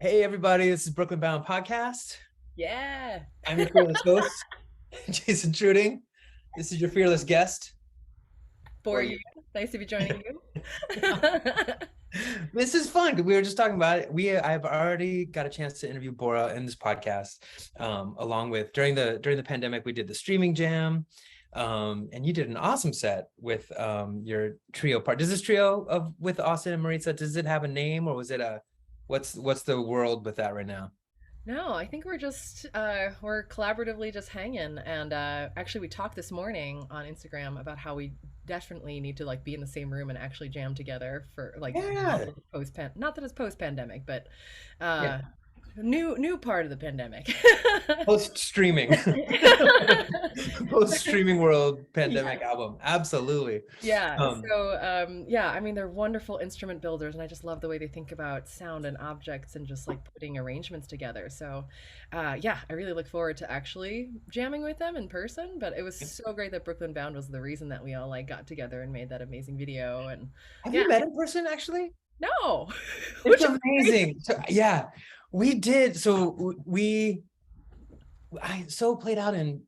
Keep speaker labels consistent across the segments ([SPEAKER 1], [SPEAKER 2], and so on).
[SPEAKER 1] Hey everybody, this is Brooklyn Bound Podcast.
[SPEAKER 2] Yeah.
[SPEAKER 1] I'm your fearless host, Jason Treuting. This is your fearless guest.
[SPEAKER 2] For
[SPEAKER 1] Bora
[SPEAKER 2] you. Nice to be joining you.
[SPEAKER 1] Yoon. This is fun because we were just talking about it. I've already got a chance to interview Bora in this podcast. Along with during the pandemic, we did the streaming jam. And you did an awesome set with your trio part. Does this trio of with Austin and Maritza, does it have a name or was it a what's the world with that right now?
[SPEAKER 2] No, I think we're collaboratively just hanging, and actually we talked this morning on Instagram about how we definitely need to like be in the same room and actually jam together for like now
[SPEAKER 1] Yeah.
[SPEAKER 2] that it's not that it's post pandemic, but
[SPEAKER 1] Yeah.
[SPEAKER 2] uh new part of the pandemic.
[SPEAKER 1] Post streaming, post streaming world
[SPEAKER 2] Yeah.
[SPEAKER 1] pandemic album. Absolutely.
[SPEAKER 2] Yeah,
[SPEAKER 1] Um,
[SPEAKER 2] so yeah, I mean they're wonderful instrument builders, and I just love the way they think about sound and objects and just like putting arrangements together. So, yeah, I really look forward to actually jamming with them in person. But it was so great that Brooklyn Bound was the reason that we all like got together and made that amazing video. And
[SPEAKER 1] have
[SPEAKER 2] yeah,
[SPEAKER 1] you met in person actually?
[SPEAKER 2] no,
[SPEAKER 1] It's
[SPEAKER 2] which is crazy.
[SPEAKER 1] amazing. So, yeah, we did. I so played out in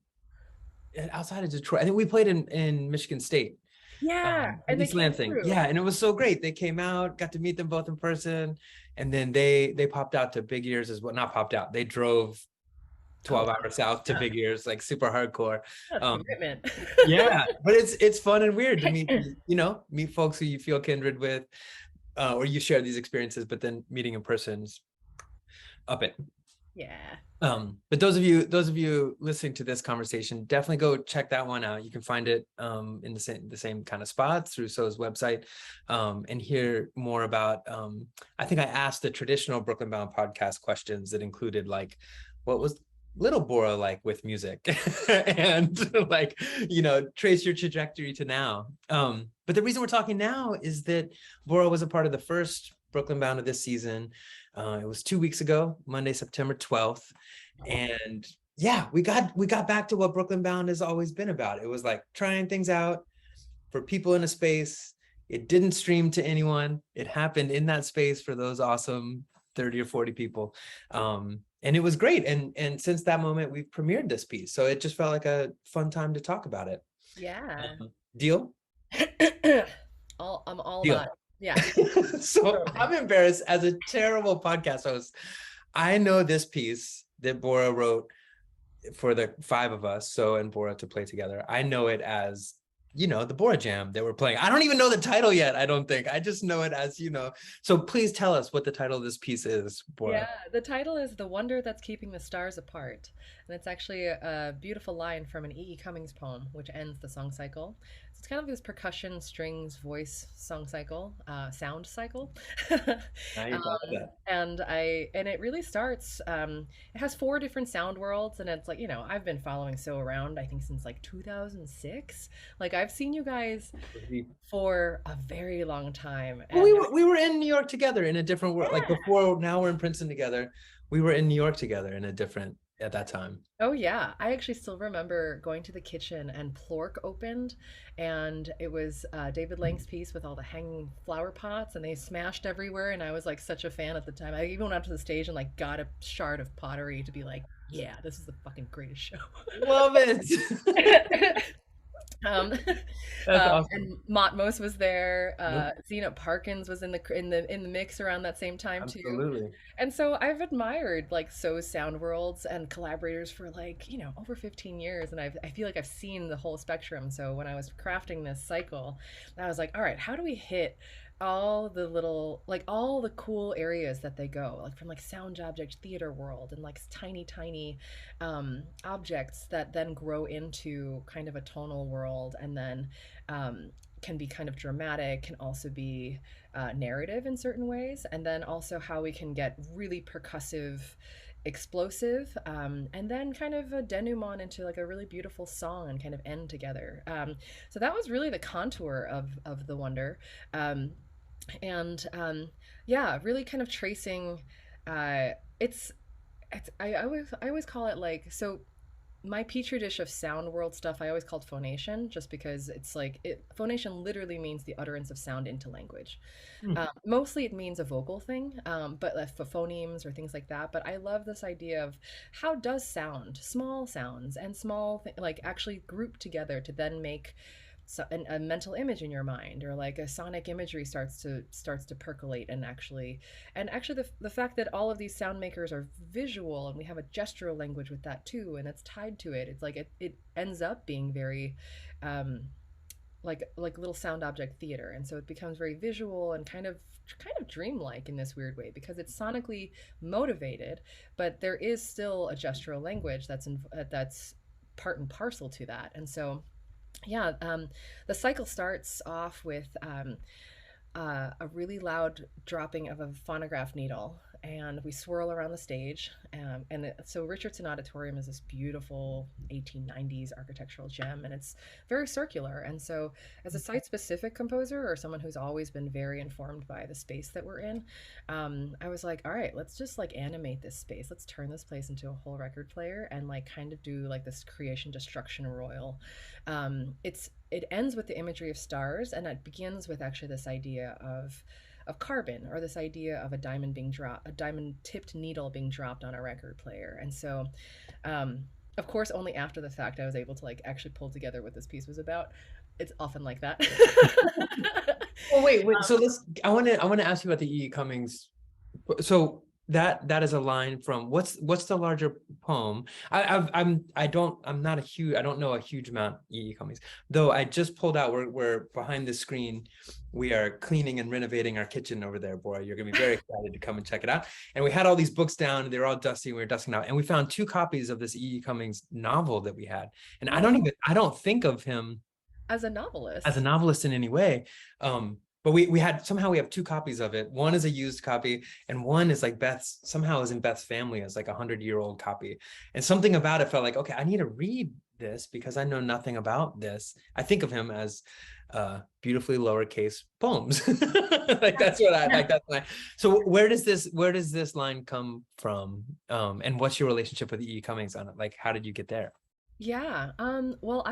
[SPEAKER 1] outside of Detroit. I think we played in Michigan State,
[SPEAKER 2] Yeah,
[SPEAKER 1] in
[SPEAKER 2] and they
[SPEAKER 1] East
[SPEAKER 2] came
[SPEAKER 1] Lansing.
[SPEAKER 2] through.
[SPEAKER 1] Yeah, and it was so great. They came out, got to meet them both in person, and then they popped out to Big Ears as well. Not popped out. They drove
[SPEAKER 2] Oh,
[SPEAKER 1] 12 hours south to
[SPEAKER 2] yeah,
[SPEAKER 1] Big Ears, like super hardcore.
[SPEAKER 2] that's
[SPEAKER 1] Um,
[SPEAKER 2] commitment.
[SPEAKER 1] Yeah, but it's fun and weird to meet, meet folks who you feel kindred with, or you share these experiences, but then meeting in person's up it.
[SPEAKER 2] Yeah,
[SPEAKER 1] But those of you listening to this conversation, definitely go check that one out. You can find it in the same kind of spots through So's website, and hear more about. I think I asked the traditional Brooklyn Bound podcast questions that included like, what was Little Bora like with music, and like trace your trajectory to now. But the reason we're talking now is that Bora was a part of the first Brooklyn Bound of this season. It was 2 weeks ago, Monday, September 12th. And yeah, we got back to what Brooklyn Bound has always been about. It was like trying things out for people in a space. It didn't stream to anyone. It happened in that space for those awesome 30 or 40 people. And it was great. And since that moment, we've premiered this piece. So it just felt like a fun time to talk about it.
[SPEAKER 2] yeah.
[SPEAKER 1] Deal?
[SPEAKER 2] I'm all
[SPEAKER 1] Deal.
[SPEAKER 2] about it. Yeah,
[SPEAKER 1] So
[SPEAKER 2] totally.
[SPEAKER 1] I'm embarrassed as a terrible podcast host. I know this piece that Bora wrote for the five of us, so and Bora to play together. I know it as the Bora Jam that we're playing. I don't even know the title yet. I don't think. I just know it as. So please tell us what the title of this piece is, Bora.
[SPEAKER 2] Yeah, the title is The Wonder That's Keeping the Stars Apart. And it's actually a beautiful line from an E. E. Cummings poem, which ends the song cycle. So it's kind of this percussion, strings, voice song cycle, sound cycle.
[SPEAKER 1] Now you got that.
[SPEAKER 2] And it really starts, it has four different sound worlds. And it's like, I've been following So around, I think, since like 2006. Like, I've seen you guys for a very long time.
[SPEAKER 1] Well,
[SPEAKER 2] And
[SPEAKER 1] we were in New York together in a different world. Like
[SPEAKER 2] yeah.
[SPEAKER 1] before, now we're in Princeton together. We were in New York together in a different at that time.
[SPEAKER 2] Oh yeah, I actually still remember going to the kitchen and Plork opened, and it was David Lang's piece with all the hanging flower pots, and they smashed everywhere. And I was like such a fan at the time. I even went up to the stage and like got a shard of pottery to be like, "Yeah, this is the fucking greatest show."
[SPEAKER 1] Love it.
[SPEAKER 2] Um,
[SPEAKER 1] That's awesome.
[SPEAKER 2] and Matmos was there.
[SPEAKER 1] Yep,
[SPEAKER 2] Zena Parkins was in the mix around that same time too.
[SPEAKER 1] absolutely.
[SPEAKER 2] And so I've admired like So's sound worlds and collaborators for like, over 15 years. And I feel like I've seen the whole spectrum. So when I was crafting this cycle, I was like, all right, how do we hit all the cool areas that they go, like from like sound object theater world and like tiny objects that then grow into kind of a tonal world, and then can be kind of dramatic, can also be narrative in certain ways, and then also how we can get really percussive, explosive, and then kind of a denouement into like a really beautiful song and kind of end together. So that was really the contour of the Wonder. And yeah, really kind of tracing. Uh, it's I always call it like, so my petri dish of sound world stuff I always called phonation, just because it's like phonation literally means the utterance of sound into language.
[SPEAKER 1] Hmm.
[SPEAKER 2] Mostly it means a vocal thing, but for phonemes or things like that. But I love this idea of how does sound, small sounds and like actually group together to then make a mental image in your mind, or like a sonic imagery starts to percolate, and actually the fact that all of these sound makers are visual, and we have a gestural language with that too, and it's tied to it. It's like it ends up being very um, like little sound object theater, and so it becomes very visual and kind of dreamlike in this weird way because it's sonically motivated, but there is still a gestural language that's part and parcel to that. And so yeah, the cycle starts off with a really loud dropping of a phonograph needle, and we swirl around the stage. So Richardson Auditorium is this beautiful 1890s architectural gem, and it's very circular. And so, as a site-specific composer or someone who's always been very informed by the space that we're in, I was like, all right, let's just like animate this space. Let's turn this place into a whole record player and like kind of do like this creation destruction royal. It ends with the imagery of stars, and it begins with actually this idea of carbon, or this idea of a diamond tipped needle being dropped on a record player. And so, um, of course, only after the fact I was able to like actually pull together what this piece was about. It's often like that.
[SPEAKER 1] Well, wait. So I want to ask you about the E. E. Cummings. So that is a line from what's the larger poem? I'm not a huge, I don't know a huge amount E. E. Cummings, though. I just pulled out, we're behind the screen. We are cleaning and renovating our kitchen over there, Bora. You're gonna be very excited to come and check it out. And we had all these books down, and they were all dusty. And we were dusting out, and we found two copies of this E. E. Cummings novel that we had. And
[SPEAKER 2] Oh,
[SPEAKER 1] I don't think of him
[SPEAKER 2] as a
[SPEAKER 1] as a
[SPEAKER 2] novelist.
[SPEAKER 1] novelist in any way. But we had, somehow we have two copies of it. One is a used copy, and one is like Beth's, somehow is in Beth's family as like 100-year-old copy. And something about it felt like, okay, I need to read this because I know nothing about this. I think of him as beautifully lowercase poems. Like that's what I
[SPEAKER 2] Yeah.
[SPEAKER 1] like. That's my. So where does this line come from? And what's your relationship with E. Cummings on it? Like, how did you get there?
[SPEAKER 2] Yeah. Well,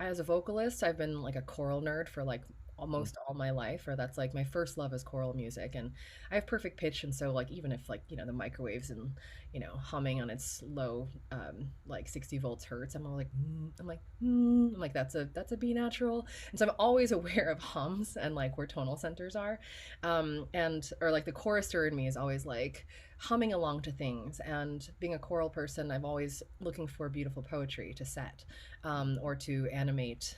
[SPEAKER 2] as a vocalist, I've been like a choral nerd for like almost all my life, or that's like my first love is choral music, and I have perfect pitch, and so like even if like the microwaves and humming on its low like 60 volts hertz, I'm all like I'm like that's a B natural, and so I'm always aware of hums and like where tonal centers are, and or like the chorister in me is always like humming along to things. And being a choral person, I'm always looking for beautiful poetry to set, or to animate,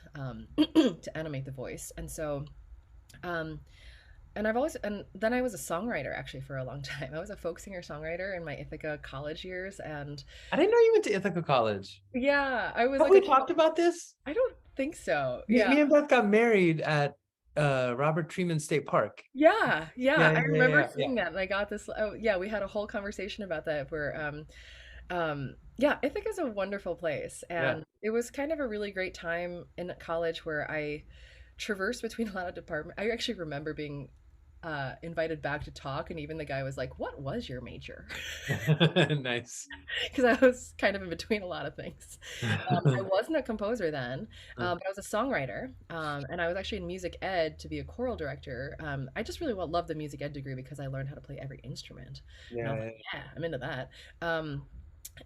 [SPEAKER 2] to animate the voice. And so, um, and then I was a songwriter actually for a long time. I was a folk singer songwriter in my Ithaca college years, and
[SPEAKER 1] I didn't know you went to Ithaca College.
[SPEAKER 2] yeah, I was
[SPEAKER 1] Have
[SPEAKER 2] like
[SPEAKER 1] we talked about this?
[SPEAKER 2] I don't think so.
[SPEAKER 1] Me,
[SPEAKER 2] Yeah.
[SPEAKER 1] me and Beth got married at Robert Treman State Park.
[SPEAKER 2] Yeah, yeah,
[SPEAKER 1] Yeah,
[SPEAKER 2] I
[SPEAKER 1] yeah, yeah,
[SPEAKER 2] remember
[SPEAKER 1] yeah, yeah.
[SPEAKER 2] seeing that, and I got this. Oh, yeah, we had a whole conversation about that. Where, yeah, I think it's a wonderful place,
[SPEAKER 1] Yeah.
[SPEAKER 2] and it was kind of a really great time in college where I traversed between a lot of departments. I actually remember being invited back to talk, and even the guy was like, "What was your major?"
[SPEAKER 1] Nice.
[SPEAKER 2] Because I was kind of in between a lot of things. I wasn't a composer then, but I was a songwriter, and I was actually in music ed to be a choral director. I just really loved the music ed degree because I learned how to play every instrument, and I was
[SPEAKER 1] Yeah,
[SPEAKER 2] like, yeah, I'm into that.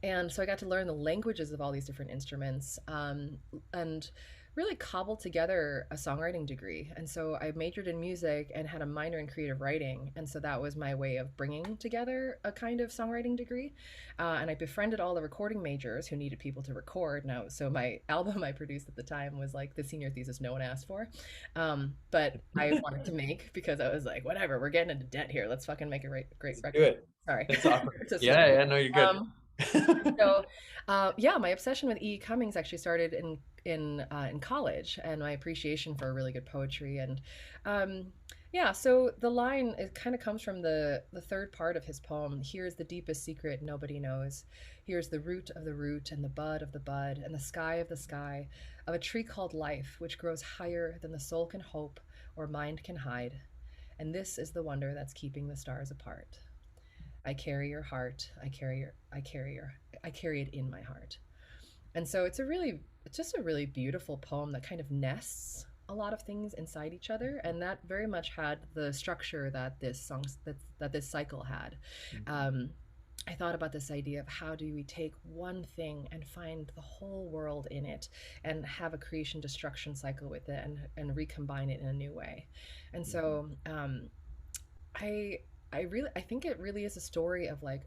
[SPEAKER 2] And so I got to learn the languages of all these different instruments, and really cobbled together a songwriting degree. And so I majored in music and had a minor in creative writing. And so that was my way of bringing together a kind of songwriting degree. And I befriended all the recording majors who needed people to record. Now, so my album I produced at the time was like the senior thesis no one asked for, but I
[SPEAKER 1] yeah.
[SPEAKER 2] wanted to make because I was like, whatever, we're getting into debt here. Let's fucking make a great
[SPEAKER 1] Let's do
[SPEAKER 2] record.
[SPEAKER 1] it.
[SPEAKER 2] Sorry,
[SPEAKER 1] That's awesome.
[SPEAKER 2] to slip.
[SPEAKER 1] Yeah, yeah, no, you're good.
[SPEAKER 2] Um, so, yeah, my obsession with E. E. Cummings actually started in college, and my appreciation for really good poetry. And um, yeah, so the line it kind of comes from the third part of his poem. Here's the deepest secret nobody knows. Here's the root of the root, and the bud of the bud, and the sky of the sky, of a tree called life, which grows higher than the soul can hope or mind can hide. And this is the wonder that's keeping the stars apart. I carry your heart. I carry it in my heart. And so it's just a really beautiful poem that kind of nests a lot of things inside each other, and that very much had the structure that this cycle had. Um, I thought about this idea of how do we take one thing and find the whole world in it and have a creation destruction cycle with it and recombine it in a new way. And so I I think it really is a story of like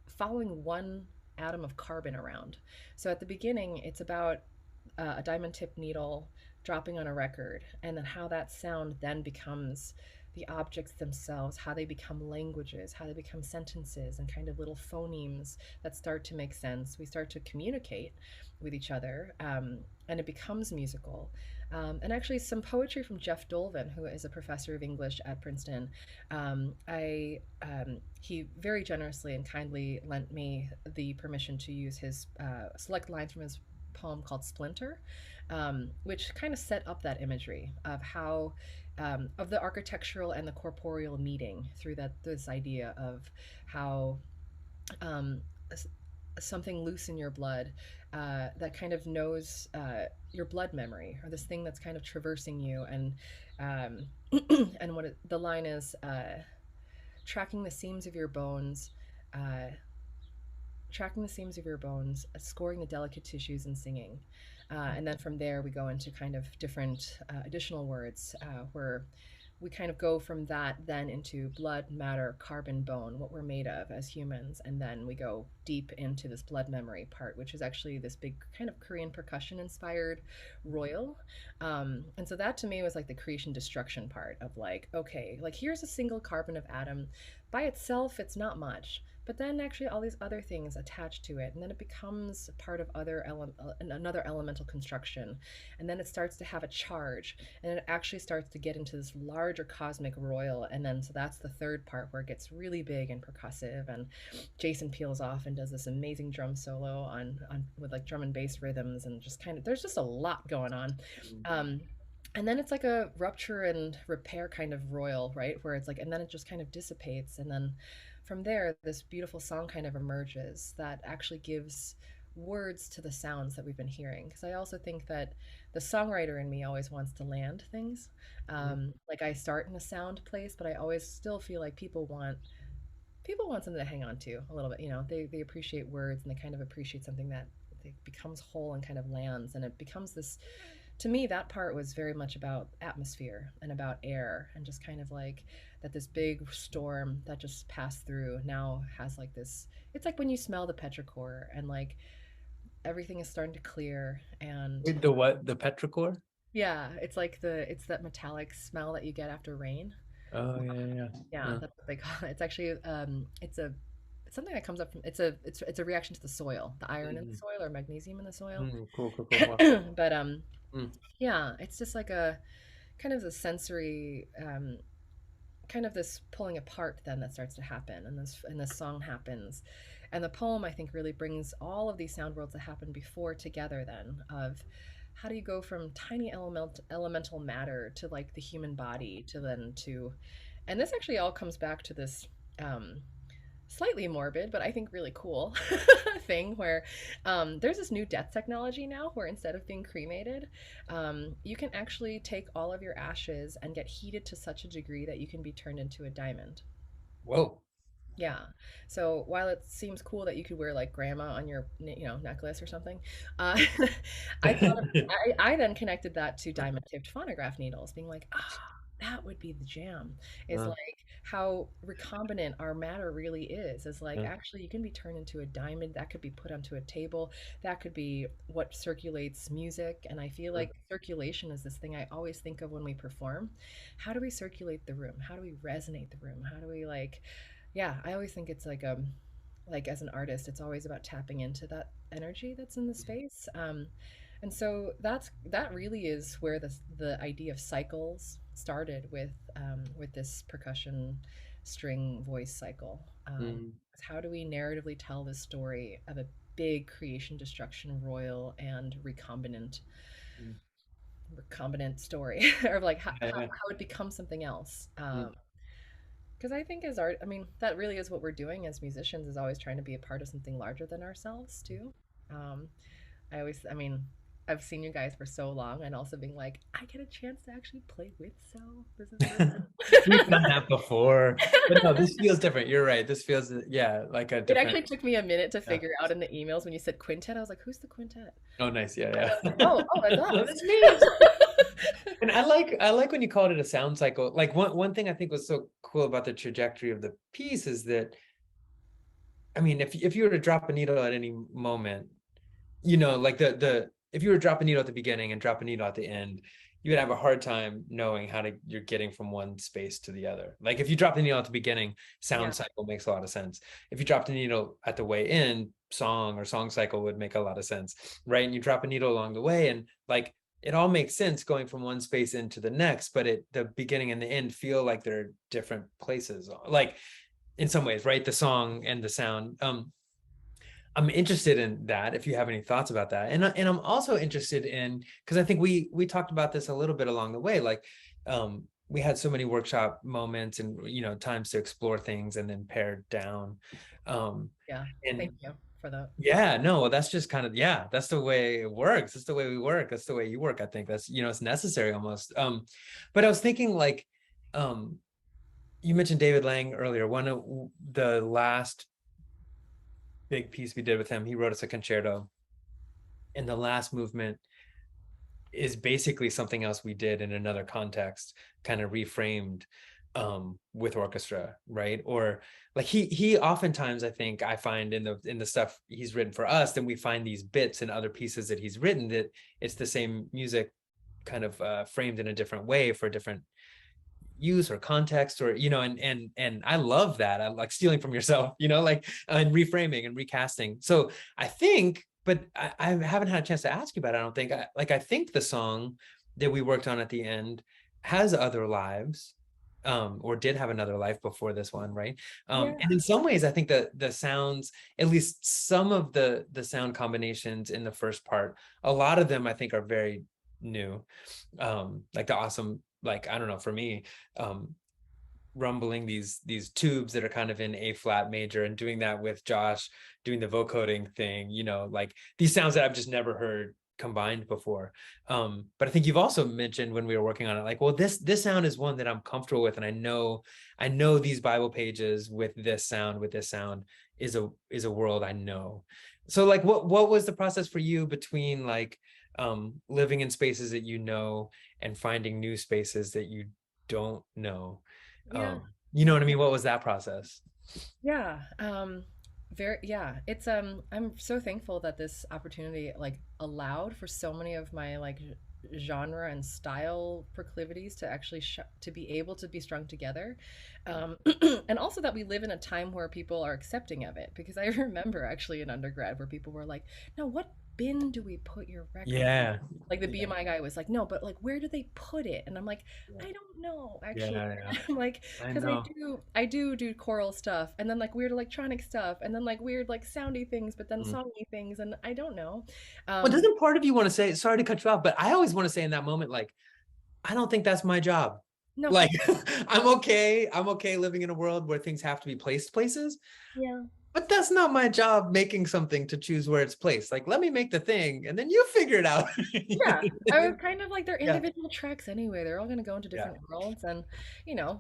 [SPEAKER 2] following one atom of carbon around. So at the beginning, it's about a diamond tip needle dropping on a record, and then how that sound then becomes the objects themselves, how they become languages, how they become sentences and kind of little phonemes that start to make sense. We start to communicate with each other, and it becomes musical. And actually, some poetry from Jeff Dolvin, who is a professor of English at Princeton. He very generously and kindly lent me the permission to use his select lines from his poem called Splinter, which kind of set up that imagery of how of the architectural and the corporeal meeting through that this idea of how um, something loose in your blood that kind of knows your blood memory or this thing that's kind of traversing you um, and the line is tracking the seams of your bones uh, tracking the seams of your bones, scoring the delicate tissues, and singing. And then from there, we go into kind of different additional words where we kind of go from that then into blood, matter, carbon, bone, what we're made of as humans. And then we go deep into this blood memory part, which is actually this big kind of Korean percussion inspired royal. And so that to me was like the creation destruction part of like, okay, like here's a single carbon of atom. By itself, it's not much, but then actually all these other things attach to it, and then it becomes part of another elemental construction, and then it starts to have a charge, and it actually starts to get into this larger cosmic royal, and then so that's the third part where it gets really big and percussive, and Jason peels off and does this amazing drum solo on with like drum and bass rhythms, and just kind of there's just a lot going on. Um, and then it's like a rupture and repair kind of royal, right? Where it's like, and then it just kind of dissipates. And then from there, this beautiful song kind of emerges that actually gives words to the sounds that we've been hearing. Because I also think that the songwriter in me always wants to land things. Like I start in a sound place, but I always still feel like people want something to hang on to a little bit. You know, they appreciate words and they kind of appreciate something that becomes whole and kind of lands, and it becomes this to me that part was very much about atmosphere and about air and just kind of like that this big storm that just passed through now has like this it's like when you smell the petrichor and like everything is starting to clear and
[SPEAKER 1] Wait, the what? The petrichor?
[SPEAKER 2] yeah, it's that metallic smell that you get after rain.
[SPEAKER 1] Oh yeah, yeah.
[SPEAKER 2] Yeah,
[SPEAKER 1] Yeah.
[SPEAKER 2] that's what they call it. It's actually it's something that comes up from it's a reaction to the soil, the iron in the
[SPEAKER 1] Mm,
[SPEAKER 2] soil or magnesium in the soil.
[SPEAKER 1] cool, cool, cool. Wow.
[SPEAKER 2] But
[SPEAKER 1] Mm,
[SPEAKER 2] yeah, it's just like a kind of the sensory kind of this pulling apart then that starts to happen and this song happens and the poem I think really brings all of these sound worlds that happened before together then of how do you go from tiny elemental matter to like the human body to then to and this actually all comes back to this um, slightly morbid, but I think really cool thing where there's this new death technology now where instead of being cremated, you can actually take all of your ashes and get heated to such a degree that you can be turned into a diamond.
[SPEAKER 1] whoa.
[SPEAKER 2] Yeah. So while it seems cool that you could wear like grandma on your necklace or something, uh, I thought I then connected that to diamond tipped phonograph needles, being like, ah, that would be the jam. Is
[SPEAKER 1] Uh,
[SPEAKER 2] like how recombinant our matter really is. Is like
[SPEAKER 1] uh,
[SPEAKER 2] actually you can be turned into a diamond. That could be put onto a table. That could be what circulates music. And I feel
[SPEAKER 1] uh,
[SPEAKER 2] like circulation is this thing I always think of when we perform. How do we circulate the room? How do we resonate the room? How do we like yeah, I always think it's like as an artist, it's always about tapping into that energy that's in the space. And so that really is where the idea of cycles started with this percussion string voice cycle.
[SPEAKER 1] mm,
[SPEAKER 2] How do we narratively tell this story of a big creation destruction royal and
[SPEAKER 1] mm,
[SPEAKER 2] recombinant story or like
[SPEAKER 1] yeah, yeah.
[SPEAKER 2] how it becomes something else.
[SPEAKER 1] Mm,
[SPEAKER 2] Because I think as art, I mean, that really is what we're doing as musicians is always trying to be a part of something larger than ourselves too. Um, I mean, I've seen you guys for so long and also being like, I get a chance to actually play with So. This is really
[SPEAKER 1] We've done
[SPEAKER 2] cool.
[SPEAKER 1] that before, but no, this feels different. You're right. This feels, yeah, like a
[SPEAKER 2] It
[SPEAKER 1] different.
[SPEAKER 2] actually took me a minute to
[SPEAKER 1] Yeah.
[SPEAKER 2] figure out in the emails when you said quintet. I was like, who's the quintet?
[SPEAKER 1] Oh, nice. Yeah,
[SPEAKER 2] And I was
[SPEAKER 1] yeah.
[SPEAKER 2] like, oh, oh, that's
[SPEAKER 1] Oh,
[SPEAKER 2] us.
[SPEAKER 1] that's me. And I like when you called it a sound cycle. Like one thing I think was so cool about the trajectory of the piece is that, I mean, if you were to drop a needle at any moment, like the if you were to drop a needle at the beginning and drop a needle at the end, you would have a hard time knowing how to you're getting from one space to the other. Like if you drop the needle at the beginning,
[SPEAKER 2] Yeah,
[SPEAKER 1] sound cycle makes a lot of sense. If you drop the needle at the way in, song or song cycle would make a lot of sense, right? And you drop a needle along the way, and like it all makes sense going from one space into the next, but the beginning and the end feel like they're different places. Like in some ways, right? The song and the sound. I'm interested in that if you have any thoughts about that. And I'm also interested in, because I think we talked about this a little bit along the way, like we had so many workshop moments and times to explore things and then pared down. Um
[SPEAKER 2] yeah.
[SPEAKER 1] and
[SPEAKER 2] Thank you for that.
[SPEAKER 1] yeah, no, that's just kind of, yeah, that's the way it works. That's the way we work. That's the way you work. I think that's, it's necessary almost. But I was thinking like um you mentioned David Lang earlier. One of the last big piece we did with him, he wrote us a concerto, and the last movement is basically something else we did in another context, kind of reframed with orchestra, right? Or like he oftentimes, I think I find in the stuff he's written for us, then we find these bits and other pieces that he's written that it's the same music kind of framed in a different way for different use or context, or and I love that. I like stealing from yourself, like and reframing and recasting. So I think, but I haven't had a chance to ask you about it. I don't think I think the song that we worked on at the end has other lives, or did have another life before this one, right?
[SPEAKER 2] Yeah,
[SPEAKER 1] And in some ways I think the sounds, at least some of the sound combinations in the first part, a lot of them I think are very new, like the awesome, like I don't know, for me, um rumbling these tubes that are kind of in A flat major, and doing that with Josh doing the vocoding thing, like these sounds that I've just never heard combined before. But I think you've also mentioned when we were working on it, like, well, this sound is one that I'm comfortable with, and I know these Bible pages with this sound is a world I know. So like what was the process for you between like living in spaces that and finding new spaces that you don't know?
[SPEAKER 2] yeah,
[SPEAKER 1] You know what I mean? What was that process?
[SPEAKER 2] yeah. Very, yeah. I'm so thankful that this opportunity like allowed for so many of my like genre and style proclivities to actually to be able to be strung together, um, and also that we live in a time where people are accepting of it. Because I remember actually in undergrad where people were like, "No, what bin do we put your record?"
[SPEAKER 1] Yeah.
[SPEAKER 2] Like the
[SPEAKER 1] Yeah.
[SPEAKER 2] BMI guy was like, no, but like, where do they put it? And I'm like, I don't know,
[SPEAKER 1] Yeah.
[SPEAKER 2] actually.
[SPEAKER 1] Yeah.
[SPEAKER 2] I'm like,
[SPEAKER 1] I
[SPEAKER 2] because
[SPEAKER 1] know.
[SPEAKER 2] I do choral stuff, and then like weird electronic stuff, and then like weird like soundy things, but then
[SPEAKER 1] Mm.
[SPEAKER 2] songy things, and I don't know.
[SPEAKER 1] Well,
[SPEAKER 2] Um,
[SPEAKER 1] doesn't part of you want to say, sorry to cut you off, but I always want to say in that moment, like, I don't think that's my job.
[SPEAKER 2] no,
[SPEAKER 1] Like,
[SPEAKER 2] fuck
[SPEAKER 1] I'm okay. I'm okay living in a world where things have to be placed places,
[SPEAKER 2] yeah.
[SPEAKER 1] but that's not my job making something to choose where it's placed. Like, let me make the thing and then you figure it out.
[SPEAKER 2] Yeah, I was kind of like they're
[SPEAKER 1] Yeah.
[SPEAKER 2] individual tracks anyway. They're all going to go into
[SPEAKER 1] Yeah.
[SPEAKER 2] different worlds, and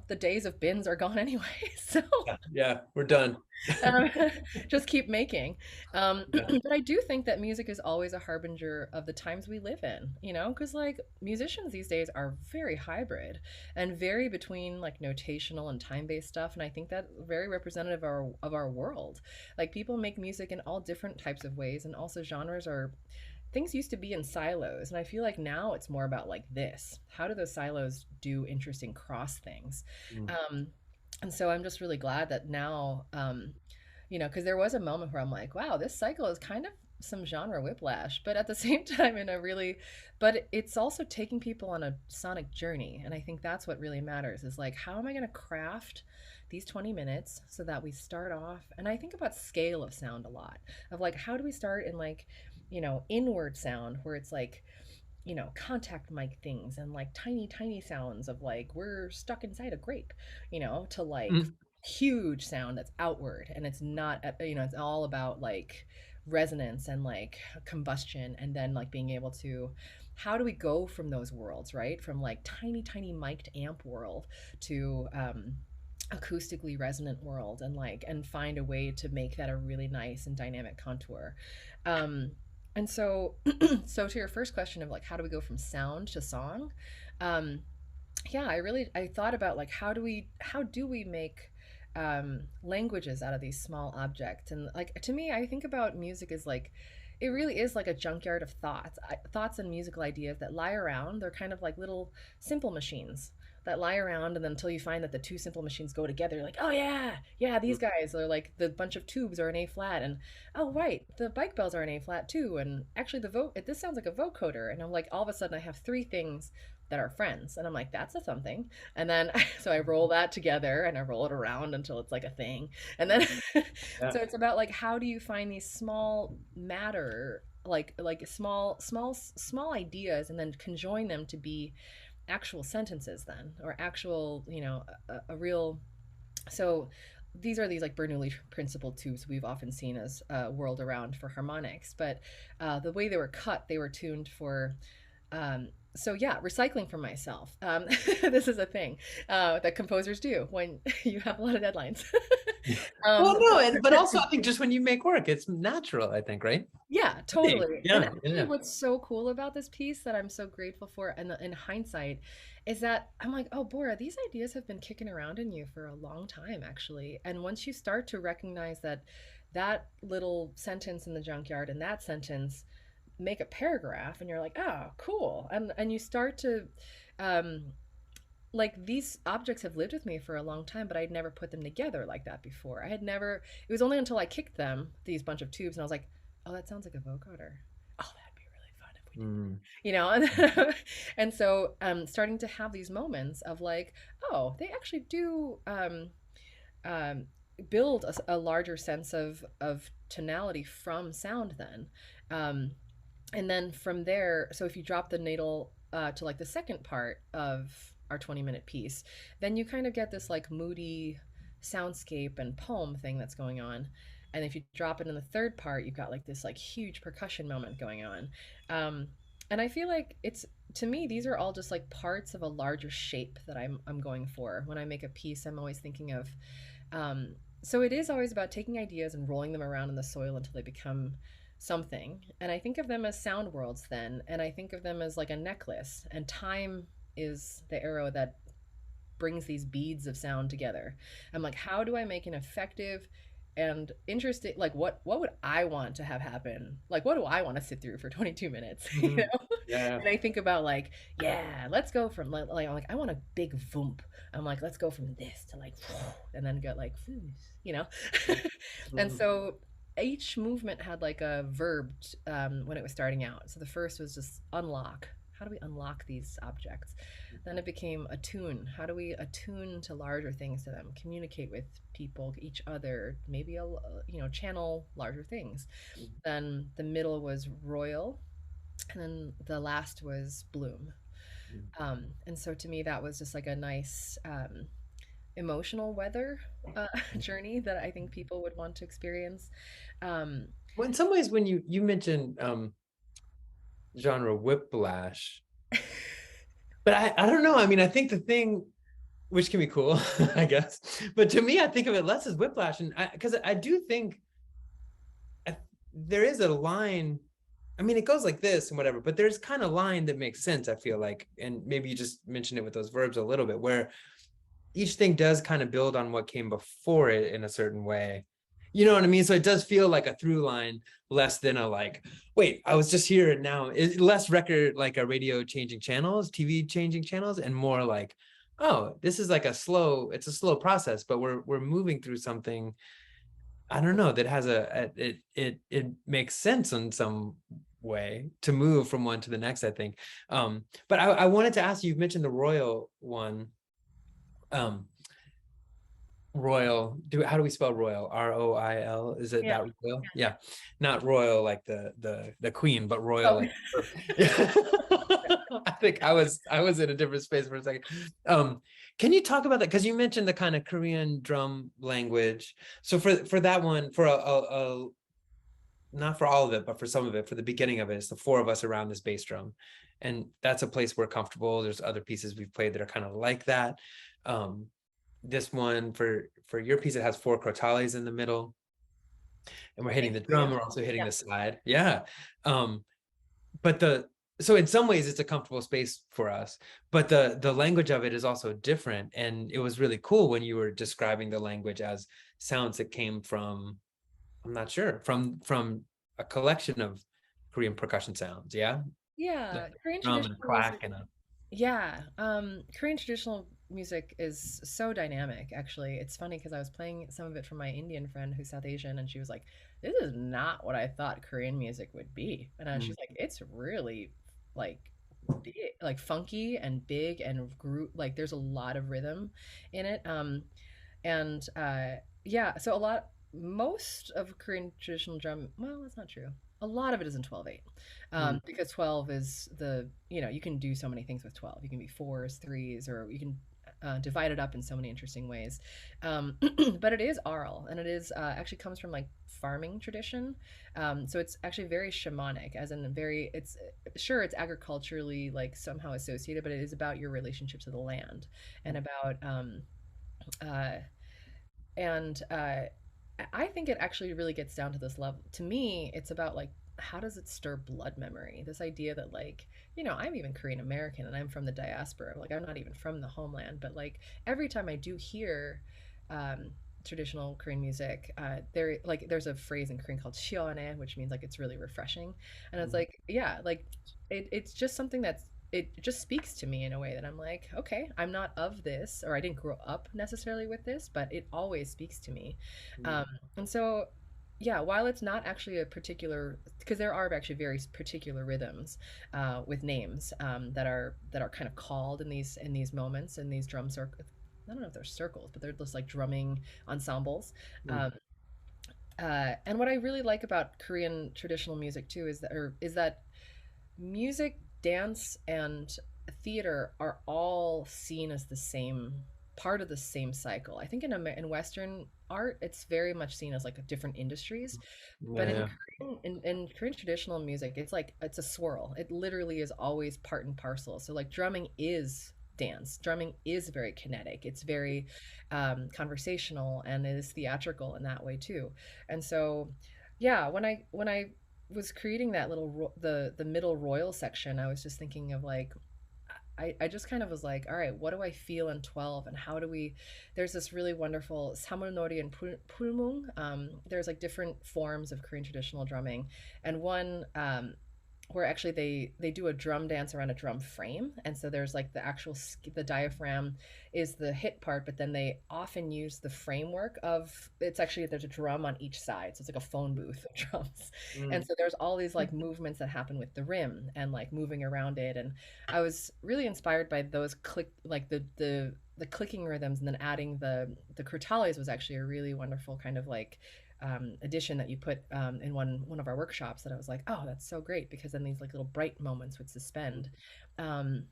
[SPEAKER 2] the days of bins are gone anyway. So
[SPEAKER 1] Yeah. Yeah. We're done.
[SPEAKER 2] um, just keep making.
[SPEAKER 1] Yeah.
[SPEAKER 2] But I do think that music is always a harbinger of the times we live in, because like musicians these days are very hybrid and vary between like notational and time-based stuff. And I think that's very representative of our world. Like people make music in all different types of ways, and also genres are things used to be in silos. And I feel like now it's more about like this. How do those silos do interesting cross things?
[SPEAKER 1] Mm.
[SPEAKER 2] Um, and so I'm just really glad that now, because there was a moment where I'm like, wow, this cycle is kind of some genre whiplash, but at the same time, but it's also taking people on a sonic journey. And I think that's what really matters is like, how am I going to craft these 20 minutes so that we start off? And I think about scale of sound a lot of like, how do we start in like, inward sound where it's like, contact mic things and like tiny, tiny sounds of like we're stuck inside a grape, to like
[SPEAKER 1] Mm.
[SPEAKER 2] huge sound that's outward and it's not, it's all about like resonance and like combustion, and then like being able to, how do we go from those worlds, right, from like tiny tiny mic'd amp world to acoustically resonant world, and like and find a way to make that a really nice and dynamic contour. um and so so to your first question of like how do we go from sound to song, um yeah, I thought about like how do we make languages out of these small objects. And like to me, I think about music as like, it really is like a junkyard of thoughts and musical ideas that lie around. They're kind of like little simple machines that lie around, and then until you find that the two simple machines go together, you're like, oh yeah, yeah, these guys are like, the bunch of tubes are an A flat, and oh right, the bike bells are an A flat too, and actually the vote, this sounds like a vocoder, and I'm like, all of a sudden I have three things that are friends, and I'm like, that's a something. And then so I roll that together and I roll it around until it's like a thing. And then
[SPEAKER 1] Yeah.
[SPEAKER 2] so it's about like, how do you find these small matter, like small ideas, and then conjoin them to be actual sentences then, or actual, a real. So these like Bernoulli principle tubes we've often seen as whirled around for harmonics, but the way they were cut, they were tuned for. So yeah, recycling from myself. This is a thing that composers do when you have a lot of deadlines.
[SPEAKER 1] Well,
[SPEAKER 2] um,
[SPEAKER 1] no, but also I think just when you make work, it's natural, I think, right?
[SPEAKER 2] yeah,
[SPEAKER 1] I think,
[SPEAKER 2] totally. And
[SPEAKER 1] yeah,
[SPEAKER 2] actually,
[SPEAKER 1] yeah.
[SPEAKER 2] what's so cool about this piece that I'm so grateful for, and in hindsight, is that I'm like, oh, Bora, these ideas have been kicking around in you for a long time, actually. And once you start to recognize that that little sentence in the junkyard and that sentence make a paragraph, and you're like, oh, cool. And you start to um like, these objects have lived with me for a long time, but I'd never put them together like that before. I had never, it was only until I kicked them, these bunch of tubes, and I was like, oh, that sounds like a vocoder. Oh, that'd be really fun if we did
[SPEAKER 1] Mm.
[SPEAKER 2] that. And so starting to have these moments of like, oh, they actually do um, build a larger sense of tonality from sound then. Um, and then from there, so if you drop the needle to like the second part of our 20-minute piece, then you kind of get this like moody soundscape and poem thing that's going on. And if you drop it in the third part, you've got like this like huge percussion moment going on. um, and I feel like it's, to me, these are all just like parts of a larger shape that I'm going for when I make a piece. I'm always thinking of so it is always about taking ideas and rolling them around in the soil until they become something. And I think of them as sound worlds then, and I think of them as like a necklace, and time is the arrow that brings these beads of sound together. I'm like, how do I make an effective and interesting, like what would I want to have happen? Like, what do I want to sit through for 22 minutes?
[SPEAKER 1] Mhm. Yeah.
[SPEAKER 2] And I think about like, yeah, let's go from like I'm like, I want a big voomp. I'm like, let's go from this to like and then get like you know. And
[SPEAKER 1] Mhm.
[SPEAKER 2] so each movement had like a verb when it was starting out. So the first was just unlock. How do we unlock these objects? Then it became attune. How do we attune to larger things to them? Communicate with people, each other, maybe channel larger things. Then the middle was royal, and then the last was bloom. And so to me, that was just like a nice emotional weather journey that I think people would want to experience. Um,
[SPEAKER 1] Well, in some ways, when you mentioned genre whiplash, but I don't know. I mean, I think the thing which can be cool, I guess, but to me, I think of it less as whiplash, and because I do think there is a line. I mean, it goes like this and whatever, but there's kind of line that makes sense, I feel like. And maybe you just mentioned it with those verbs a little bit, where each thing does kind of build on what came before it in a certain way. You know what I mean? So it does feel like a through line, less than a like, wait, I was just here and now. Less record like a radio changing channels, TV changing channels, and more like, oh, this is like it's a slow process, but we're moving through something. I don't know, that has it makes sense in some way to move from one to the next, I think. But I wanted to ask you, you've mentioned the royal one. Um, Royal. How do we spell royal? Roil. Is it
[SPEAKER 2] yeah.
[SPEAKER 1] that royal? Yeah, not royal like the queen, but royal
[SPEAKER 2] Oh,
[SPEAKER 1] like. Yeah. I think I was in a different space for a second. Can you talk about that? Because you mentioned the kind of Korean drum language. So for that one, for not for all of it, but for some of it, for the beginning of it, it's the four of us around this bass drum. And that's a place we're comfortable. There's other pieces we've played that are kind of like that. Um, this one for your piece, it has four crotales in the middle, and we're hitting
[SPEAKER 2] Thank
[SPEAKER 1] the
[SPEAKER 2] you.
[SPEAKER 1] drum, we're also hitting
[SPEAKER 2] Yeah.
[SPEAKER 1] the slide. Yeah. Um, but the so in some ways it's a comfortable space for us, but the language of it is also different. And it was really cool when you were describing the language as sounds that came from, I'm not sure, from a collection of Korean percussion sounds. Yeah. Like
[SPEAKER 2] Yeah, Korean
[SPEAKER 1] drum and a
[SPEAKER 2] traditional music.
[SPEAKER 1] clack and a
[SPEAKER 2] Yeah, Korean traditional music is so dynamic, actually. It's funny because I was playing some of it for my Indian friend who's South Asian, and she was like, "This is not what I thought Korean music would be." And
[SPEAKER 1] mm,
[SPEAKER 2] she's like, "It's really like big, like funky and big and group. Like there's a lot of rhythm in it." And yeah, so most of Korean traditional drum, well, that's not true. A lot of it is in 12/8,
[SPEAKER 1] mm,
[SPEAKER 2] because 12 is you can do so many things with 12. You can be fours, threes, or you can divide it up in so many interesting ways. Um, but it is aural, and it is actually comes from like farming tradition. So it's actually very shamanic, as in very, it's sure it's agriculturally like somehow associated, but it is about your relationship to the land and about uh, and I think it actually really gets down to this level. To me, it's about like how does it stir blood memory? This idea that like, I'm even Korean American and I'm from the diaspora. Like I'm not even from the homeland, but like every time I do hear um traditional Korean music, there's a phrase in Korean called 시원해, which means like it's really refreshing. And it's
[SPEAKER 1] mm,
[SPEAKER 2] like, yeah, like it's just something it just speaks to me in a way that I'm like, okay, I'm not of this, or I didn't grow up necessarily with this, but it always speaks to me.
[SPEAKER 1] mm,
[SPEAKER 2] Um, and so, yeah, while it's not actually a particular, because there are actually very particular rhythms with names that are kind of called in these moments in these drum circles. I don't know if they're circles, but they're just like drumming ensembles.
[SPEAKER 1] mm,
[SPEAKER 2] Um, and what I really like about Korean traditional music too is that music, dance, and theater are all seen as the same part of the same cycle. I think in Western art, it's very much seen as like different industries, but
[SPEAKER 1] yeah,
[SPEAKER 2] in Korean traditional music, it's like it's a swirl. It literally is always part and parcel. So like drumming is dance. Drumming is very kinetic. It's very conversational, and it is theatrical in that way too. And so, yeah, when I was creating that the middle royal section, I was just thinking of like I just kind of was like, all right, what do I feel in 12, and how do we there's this really wonderful samulnori and pulmung. There's like different forms of Korean traditional drumming, and one where actually they do a drum dance around a drum frame, and so there's like the diaphragm is the hit part, but then they often use the framework of it's actually there's a drum on each side, so it's like a phone booth of drums. And
[SPEAKER 1] mm,
[SPEAKER 2] so there's all these like movements that happen with the rim and like moving around it, and I was really inspired by those click like the clicking rhythms, and then adding the crotales was actually a really wonderful kind of like addition that you put in one of our workshops, that I was like, oh, that's so great, because then these like little bright moments would suspend. Um,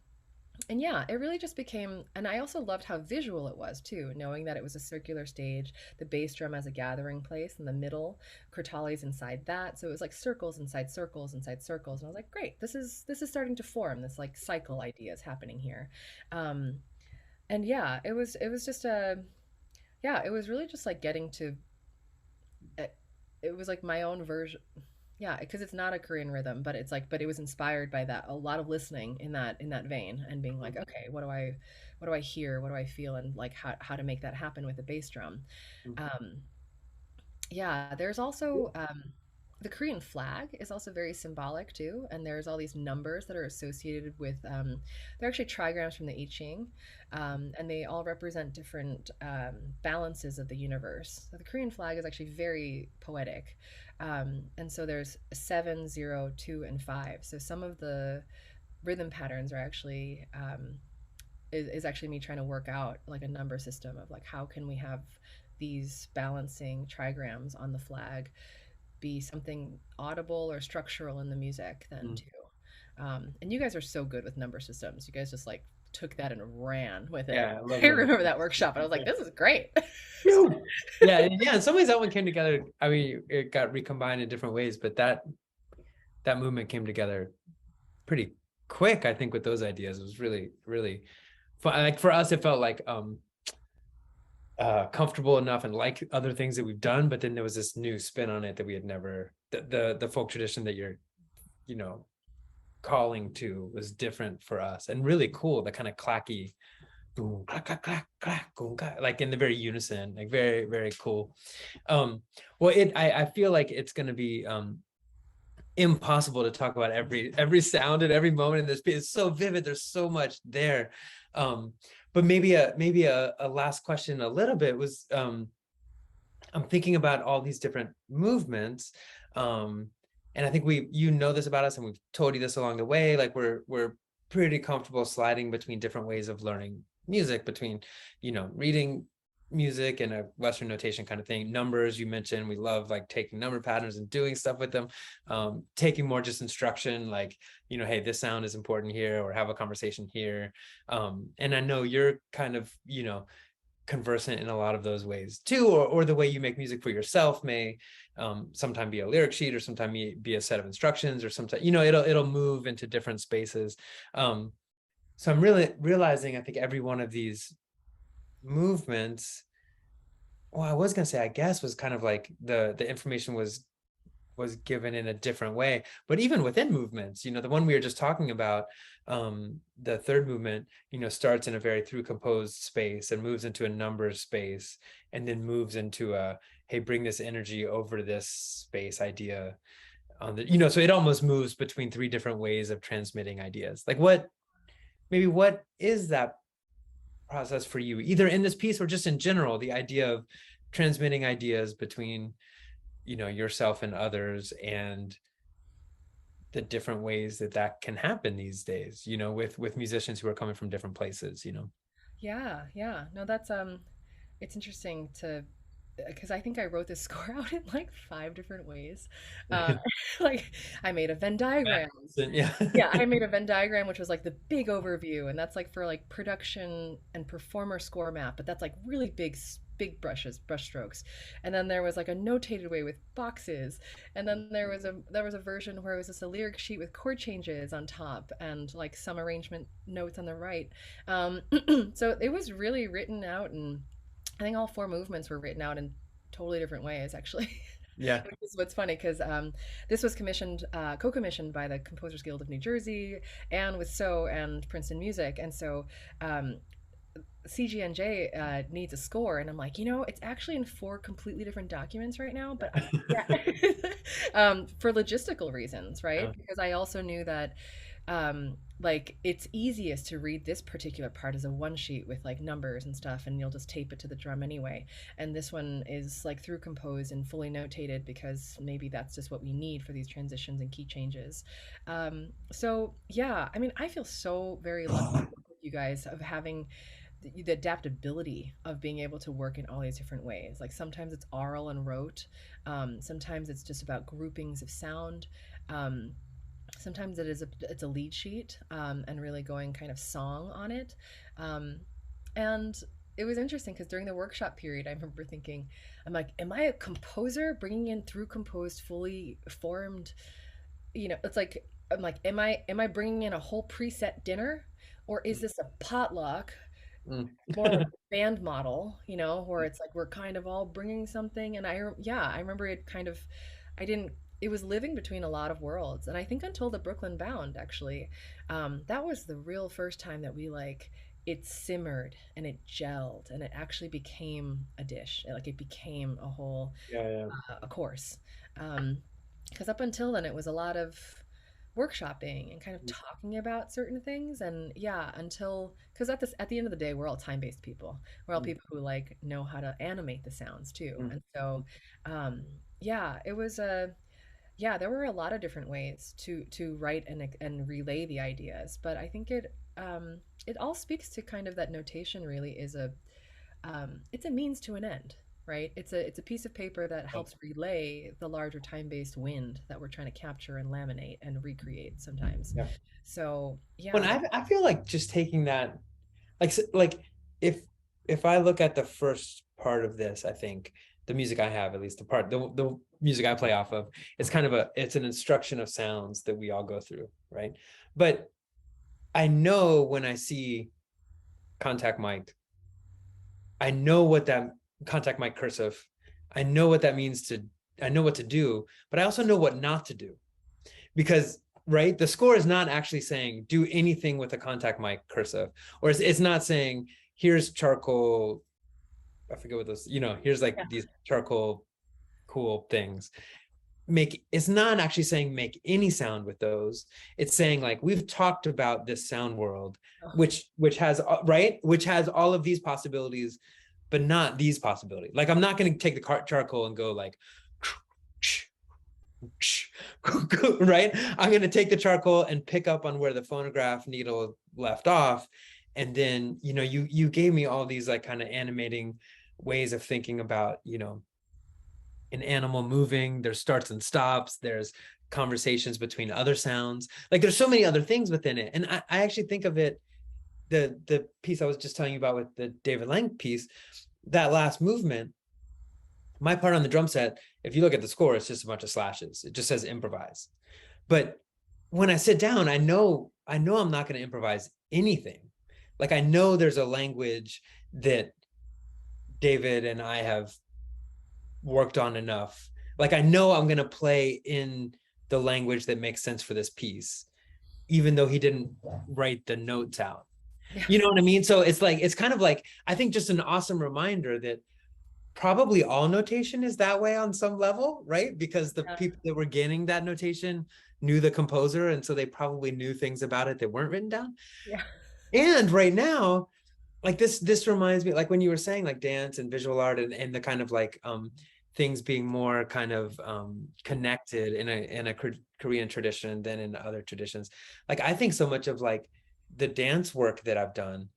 [SPEAKER 2] and yeah, it really just became, and I also loved how visual it was too, knowing that it was a circular stage, the bass drum as a gathering place in the middle, Cortales inside that. So it was like circles inside circles inside circles. And I was like, great, this is starting to form this like cycle idea is happening here. Um, and yeah, it was just yeah, it was really just like getting to it, it was like my own version. Yeah, because it's not a Korean rhythm, but but it was inspired by that. A lot of listening in that vein, and being like,
[SPEAKER 1] mm,
[SPEAKER 2] okay, what do I hear? What do I feel? And like how to make that happen with a bass drum.
[SPEAKER 1] mm.
[SPEAKER 2] Um, yeah, there's also the Korean flag is also very symbolic too, and there's all these numbers that are associated with. They're actually trigrams from the I Ching, and they all represent different balances of the universe. So the Korean flag is actually very poetic, and so there's 7, 0, 2, and 5. So some of the rhythm patterns are actually is actually me trying to work out like a number system of like how can we have these balancing trigrams on the flag be something audible or structural in the music then
[SPEAKER 1] Mm.
[SPEAKER 2] too. And you guys are so good with number systems. You guys just like took that and ran with it.
[SPEAKER 1] Yeah, I love
[SPEAKER 2] I
[SPEAKER 1] learning.
[SPEAKER 2] remember that workshop and I was like, this is great.
[SPEAKER 1] Yeah, yeah, yeah. In some ways, that one came together. I mean, it got recombined in different ways, but that movement came together pretty quick. I think with those ideas, it was really, really fun. Like for us, it felt like comfortable enough and like other things that we've done, but then there was this new spin on it that we had never. The folk tradition that you're, you know, calling to was different for us and really cool. The kind of clacky, boom, clack, clack, clack, clack, boom, clack, like in the very unison, like very, very cool. Well, I feel like it's going to be impossible to talk about every sound at every moment in this piece. It's so vivid. There's so much there. Um, but maybe a last question a little bit was I'm thinking about all these different movements. And I think you know this about us and we've told you this along the way. Like we're pretty comfortable sliding between different ways of learning music, between, you know, reading music and a Western notation kind of thing. Numbers, you mentioned, we love like taking number patterns and doing stuff with them. Taking more just instruction, like, you know, hey, this sound is important here, or have a conversation here. And I know you're kind of, you know, conversant in a lot of those ways too, or the way you make music for yourself may sometimes be a lyric sheet, or sometimes be a set of instructions, or sometimes, you know, it'll move into different spaces. So I'm really realizing, I think every one of these movements, well, I was gonna say, I guess, was kind of like the information was given in a different way. But even within movements, you know, the one we were just talking about, the third movement, you know, starts in a very through composed space and moves into a number space, and then moves into a, hey, bring this energy over to this space idea on the, you know, so it almost moves between three different ways of transmitting ideas. Like what is that process for you, either in this piece or just in general, the idea of transmitting ideas between, you know, yourself and others, and the different ways that that can happen these days, you know, with musicians who are coming from different places, you know.
[SPEAKER 2] Yeah, yeah. No, that's it's interesting to because I think I wrote this score out in like five different ways. Uh like I made a Venn diagram.
[SPEAKER 1] Yeah.
[SPEAKER 2] Yeah, I made a Venn diagram which was like the big overview, and that's like for like production and performer score map, but that's like really big brush strokes. And then there was like a notated way with boxes, and then there was a version where it was just a lyric sheet with chord changes on top and like some arrangement notes on the right. Um, so it was really written out, and I think all four movements were written out in totally different ways, actually.
[SPEAKER 1] Yeah.
[SPEAKER 2] Which is what's funny because this was co-commissioned by the Composers Guild of New Jersey and with and Princeton Music, and so um, CGNJ needs a score, and I'm like, it's actually in four completely different documents right now, but yeah, for logistical reasons, right?
[SPEAKER 1] Yeah.
[SPEAKER 2] Because I also knew that like it's easiest to read this particular part as a one sheet with like numbers and stuff, and you'll just tape it to the drum anyway. And this one is like through composed and fully notated because maybe that's just what we need for these transitions and key changes. So yeah, I mean, I feel so very lucky with you guys of having the adaptability of being able to work in all these different ways. Like sometimes it's aural and rote, sometimes it's just about groupings of sound. Um, Sometimes it's a lead sheet, and really going kind of song on it. Um, and it was interesting because during the workshop period, I remember thinking, I'm like, am I a composer bringing in through composed, fully formed? It's like I'm like, am I bringing in a whole preset dinner, or is this a potluck
[SPEAKER 1] Mm.
[SPEAKER 2] more like a band model, where it's like we're kind of all bringing something. And I remember it kind of, I didn't, it was living between a lot of worlds. And I think until the Brooklyn Bound, actually, that was the real first time that we like, it simmered and it gelled and it actually became a dish. Like it became a whole,
[SPEAKER 1] Yeah, yeah.
[SPEAKER 2] a course. Because up until then, it was a lot of workshopping and kind of talking about certain things. And yeah, until because at the end of the day, we're all time-based people. We're all
[SPEAKER 1] Mm.
[SPEAKER 2] people who like know how to animate the sounds too.
[SPEAKER 1] Mm.
[SPEAKER 2] And so um yeah, it was a yeah, there were a lot of different ways to write and relay the ideas, but I think it all speaks to kind of that notation really is it's a means to an end, right? It's a piece of paper that helps relay the larger time-based wind that we're trying to capture and laminate and recreate sometimes.
[SPEAKER 1] Yeah.
[SPEAKER 2] So
[SPEAKER 1] When
[SPEAKER 2] yeah,
[SPEAKER 1] I feel like just taking that like if if I look at the first part of this, I think the music I have, at least the music I play off of, it's kind of it's an instruction of sounds that we all go through, right? But I know when I see contact mic, I know what that contact mic cursive, I know what that means to, I know what to do, but I also know what not to do, because right, the score is not actually saying do anything with a contact mic cursive, or it's not saying here's charcoal, I forget what those, here's like
[SPEAKER 2] Yeah.
[SPEAKER 1] these charcoal cool things, make, it's not actually saying make any sound with those. It's saying like we've talked about this sound world,
[SPEAKER 2] Oh,
[SPEAKER 1] which has right, which has all of these possibilities, but not these possibilities. Like I'm not going to take the charcoal and go like right, I'm going to take the charcoal and pick up on where the phonograph needle left off. And then you gave me all these like kind of animating ways of thinking about an animal moving, there's starts and stops, there's conversations between other sounds, like there's so many other things within it. And I actually think of it, the piece I was just telling you about with the David Lang piece, that last movement, my part on the drum set, if you look at the score, it's just a bunch of slashes, it just says improvise. But when I sit down, I know I'm not going to improvise anything. Like I know there's a language that David and I have worked on enough. Like I know I'm going to play in the language that makes sense for this piece, even though he didn't write the notes out.
[SPEAKER 2] yeah.
[SPEAKER 1] You know what I mean? So it's like, it's kind of like, I think just an awesome reminder that probably all notation is that way on some level, right? Because the
[SPEAKER 2] Yeah.
[SPEAKER 1] people that were getting that notation knew the composer. And so they probably knew things about it that weren't written down.
[SPEAKER 2] Yeah.
[SPEAKER 1] And right now, like this reminds me, like when you were saying like dance and visual art, and the kind of like things being more kind of connected in a Korean tradition than in other traditions. Like I think so much of like the dance work that I've done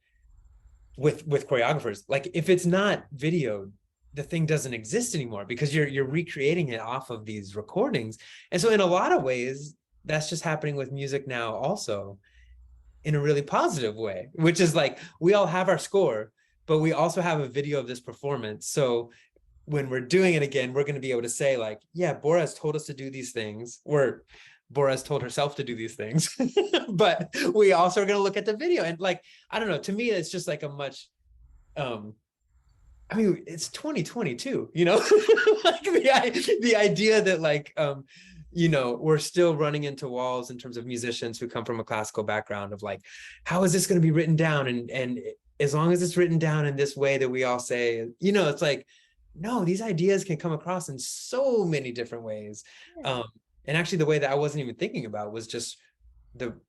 [SPEAKER 1] with choreographers, like if it's not videoed, the thing doesn't exist anymore, because you're recreating it off of these recordings. And so in a lot of ways, that's just happening with music now also, in a really positive way, which is like we all have our score, but we also have a video of this performance. So when we're doing it again, we're going to be able to say like, yeah, Bora has told us to do these things, or Bora has told herself to do these things. But we also are going to look at the video, and like, I don't know, to me, it's just like a much, um, I mean, it's 2022, like the idea that like, we're still running into walls in terms of musicians who come from a classical background of like, how is this going to be written down? And as long as it's written down in this way that we all say, it's like, no, these ideas can come across in so many different ways.
[SPEAKER 2] Yeah.
[SPEAKER 1] Um, and actually the way that I wasn't even thinking about was just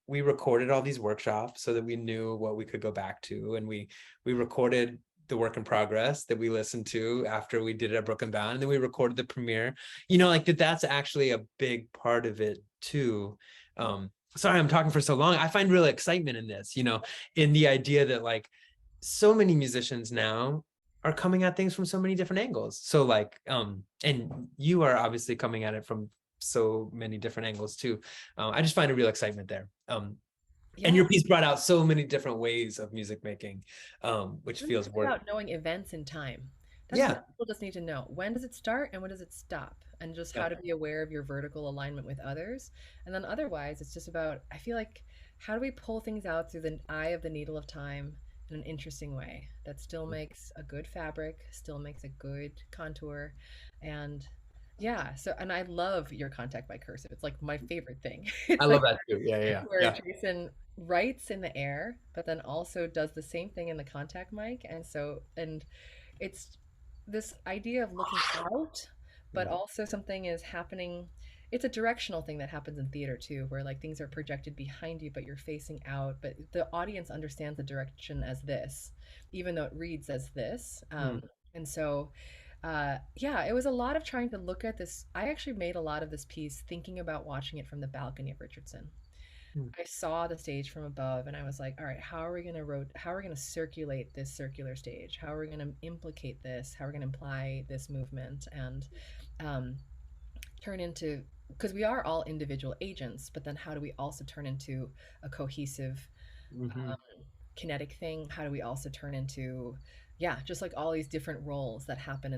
[SPEAKER 1] we recorded all these workshops so that we knew what we could go back to, and we recorded the work in progress that we listened to after we did it at Brooklyn Bound, and then we recorded the premiere. Like that's actually a big part of it too. Sorry, I'm talking for so long. I find real excitement in this, in the idea that like so many musicians now are coming at things from so many different angles. So like, and you are obviously coming at it from so many different angles too. I just find a real excitement there. And
[SPEAKER 2] Yeah.
[SPEAKER 1] your piece brought out so many different ways of music making, which
[SPEAKER 2] Really
[SPEAKER 1] feels
[SPEAKER 2] just
[SPEAKER 1] worth.
[SPEAKER 2] about knowing events in time. That's
[SPEAKER 1] Yeah.
[SPEAKER 2] what people just need to know. When does it start and when does it stop? And just how
[SPEAKER 1] Yeah.
[SPEAKER 2] to be aware of your vertical alignment with others. And then otherwise, it's just about, I feel like, how do we pull things out through the eye of the needle of time in an interesting way that still makes a good fabric, still makes a good contour. And yeah, so, and I love your contact by cursive. It's like my favorite thing.
[SPEAKER 1] I
[SPEAKER 2] It's
[SPEAKER 1] love
[SPEAKER 2] like
[SPEAKER 1] that too. Yeah. Yeah.
[SPEAKER 2] where
[SPEAKER 1] Yeah.
[SPEAKER 2] Jason writes in the air, but then also does the same thing in the contact mic. And so, and it's this idea of looking out, but
[SPEAKER 1] Yeah.
[SPEAKER 2] also something is happening. It's a directional thing that happens in theater too, where like things are projected behind you, but you're facing out, but the audience understands the direction as this, even though it reads as this.
[SPEAKER 1] Mm.
[SPEAKER 2] And so, yeah, it was a lot of trying to look at this. I actually made a lot of this piece thinking about watching it from the balcony of Richardson.
[SPEAKER 1] Mm.
[SPEAKER 2] I saw the stage from above and I was like, all right, how are we going to how are we going to circulate this circular stage? How are we going to implicate this? How are we going to imply this movement and um, turn into, because we are all individual agents, but then how do we also turn into a cohesive
[SPEAKER 1] Hmm.
[SPEAKER 2] kinetic thing, how do we also turn into, yeah, just like all these different roles that happen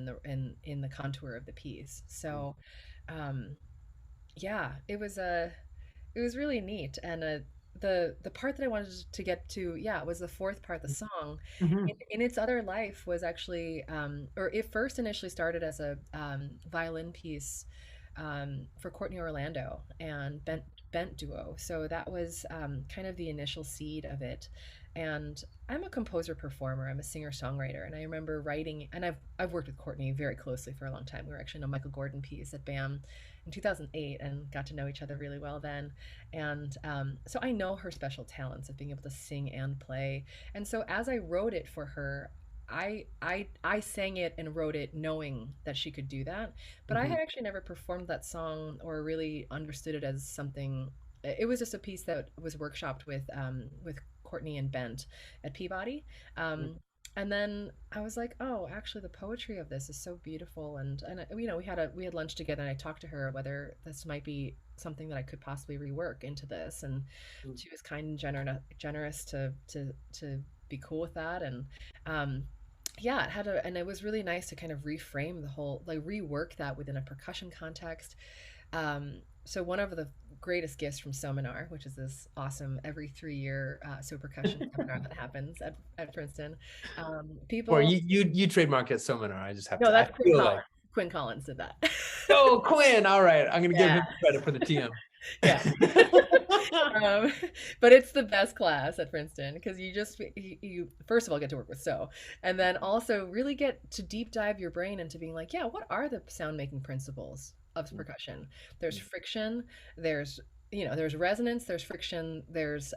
[SPEAKER 2] in the contour of the piece. So um yeah, it was really neat. And the part that I wanted to get to, yeah, was the fourth part. The song
[SPEAKER 1] Mhm.
[SPEAKER 2] in its other life was actually, or it first initially started as a violin piece for Courtney Orlando and Bent Duo. So that was kind of the initial seed of it. And I'm a composer performer. I'm a singer songwriter, and I remember writing. And I've worked with Courtney very closely for a long time. We were actually in a Michael Gordon piece at BAM in 2008, and got to know each other really well then. And so I know her special talents of being able to sing and play. And so as I wrote it for her, I sang it and wrote it knowing that she could do that, but I
[SPEAKER 1] Mhm.
[SPEAKER 2] had actually never performed that song or really understood it as something. It was just a piece that was workshopped with Courtney and Bent at Peabody. Um, and then I was like, oh, actually, the poetry of this is so beautiful. And you know, we had lunch together, and I talked to her whether this might be something that I could possibly rework into this, and
[SPEAKER 1] Mhm.
[SPEAKER 2] she was kind and generous to be cool with that. And um, yeah, it had a, and it was really nice to kind of reframe the whole, like rework that within a percussion context. So one of the greatest gifts from Sominar, which is this awesome every 3 year so percussion seminar that happens at Princeton,
[SPEAKER 1] Or
[SPEAKER 2] people.
[SPEAKER 1] you trademark it seminar. I just have
[SPEAKER 2] No,
[SPEAKER 1] to. I
[SPEAKER 2] that's Quinn
[SPEAKER 1] feel
[SPEAKER 2] Collins.
[SPEAKER 1] like,
[SPEAKER 2] Quinn Collins did that.
[SPEAKER 1] oh, Quinn. All right, I'm gonna give
[SPEAKER 2] Yeah,
[SPEAKER 1] him credit for the TM.
[SPEAKER 2] yeah. um, but it's the best class at Princeton because you first of all get to work with so, and then also really get to deep dive your brain into being like, yeah, what are the sound making principles of percussion? There's friction, there's, you know, there's resonance, there's friction, there's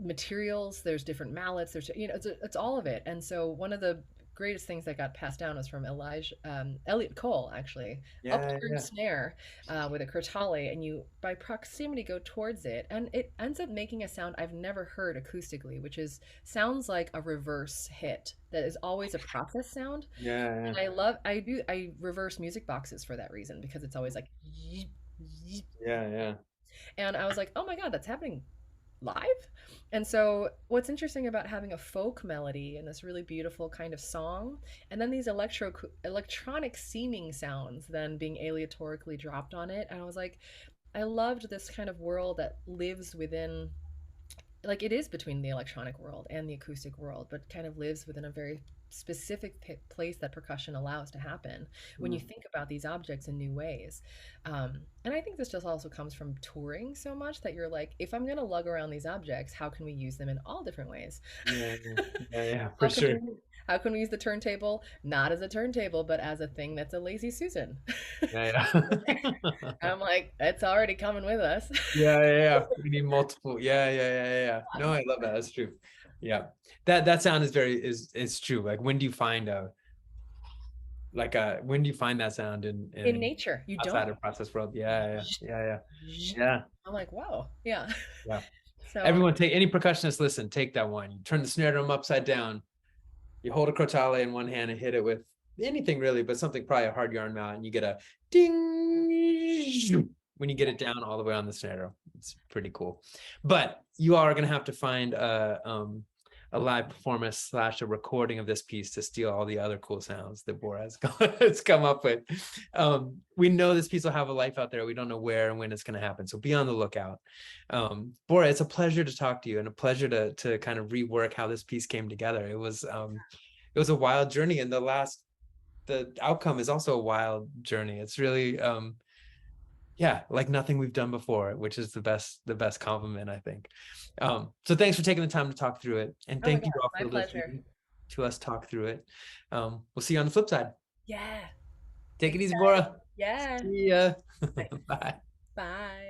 [SPEAKER 2] materials, there's different mallets, there's, you know, it's all of it. And so one of the greatest things that got passed down was from Elliot Cole, actually,
[SPEAKER 1] Yeah,
[SPEAKER 2] upturned
[SPEAKER 1] yeah.
[SPEAKER 2] snare with a crotale, and you by proximity go towards it, and it ends up making a sound I've never heard acoustically, which is sounds like a reverse hit that is always a process sound.
[SPEAKER 1] Yeah, yeah.
[SPEAKER 2] And I reverse music boxes for that reason, because it's always like yeet, yeet.
[SPEAKER 1] Yeah, yeah.
[SPEAKER 2] And I was like, oh my god, that's happening live. And so what's interesting about having a folk melody and this really beautiful kind of song, and then these electronic seeming sounds then being aleatorically dropped on it, and I was like, I loved this kind of world that lives within, like, it is between the electronic world and the acoustic world, but kind of lives within a very specific place that percussion allows to happen when you
[SPEAKER 1] Mm.
[SPEAKER 2] think about these objects in new ways. And I think this just also comes from touring so much that you're like, if I'm going to lug around these objects, how can we use them in all different ways?
[SPEAKER 1] Yeah, yeah, yeah, yeah, for
[SPEAKER 2] how can
[SPEAKER 1] sure.
[SPEAKER 2] we how can we use the turntable not as a turntable but as a thing that's a lazy Susan?
[SPEAKER 1] Yeah, yeah.
[SPEAKER 2] I'm like, it's already coming with us.
[SPEAKER 1] Yeah, yeah, yeah. We need multiple. Yeah, yeah, yeah, yeah, yeah. No, I love that. That's true. Yeah. That sound is very is true. Like when do you find a like a when do you find that sound
[SPEAKER 2] In
[SPEAKER 1] in
[SPEAKER 2] nature you
[SPEAKER 1] outside
[SPEAKER 2] don't.
[SPEAKER 1] of process world? Yeah, yeah, yeah, yeah. Yeah.
[SPEAKER 2] I'm like, wow, yeah.
[SPEAKER 1] Yeah.
[SPEAKER 2] So
[SPEAKER 1] Everyone take any percussionist listen, take that one. You turn the snare drum upside down. You hold a crotale in one hand and hit it with anything really, but something probably a hard yarn mount, and you get a ding when you get it down all the way on the snare drum. It's pretty cool. But you are gonna have to find a live performance slash a recording of this piece to steal all the other cool sounds that Bora has come up with. We know this piece will have a life out there. We don't know where and when it's going to happen, so be on the lookout. Bora, it's a pleasure to talk to you and a pleasure to kind of rework how this piece came together. It was a wild journey, and the outcome is also a wild journey. It's really yeah, like nothing we've done before, which is the best compliment, I think. So thanks for taking the time to talk through it, and
[SPEAKER 2] oh my
[SPEAKER 1] thank you
[SPEAKER 2] god,
[SPEAKER 1] all
[SPEAKER 2] my
[SPEAKER 1] for
[SPEAKER 2] pleasure.
[SPEAKER 1] listening to us talk through it. We'll see you on the flip side.
[SPEAKER 2] Yeah.
[SPEAKER 1] Take it easy,
[SPEAKER 2] Excited.
[SPEAKER 1] Bora.
[SPEAKER 2] Yeah.
[SPEAKER 1] See ya.
[SPEAKER 2] Thanks.
[SPEAKER 1] Bye.
[SPEAKER 2] Bye.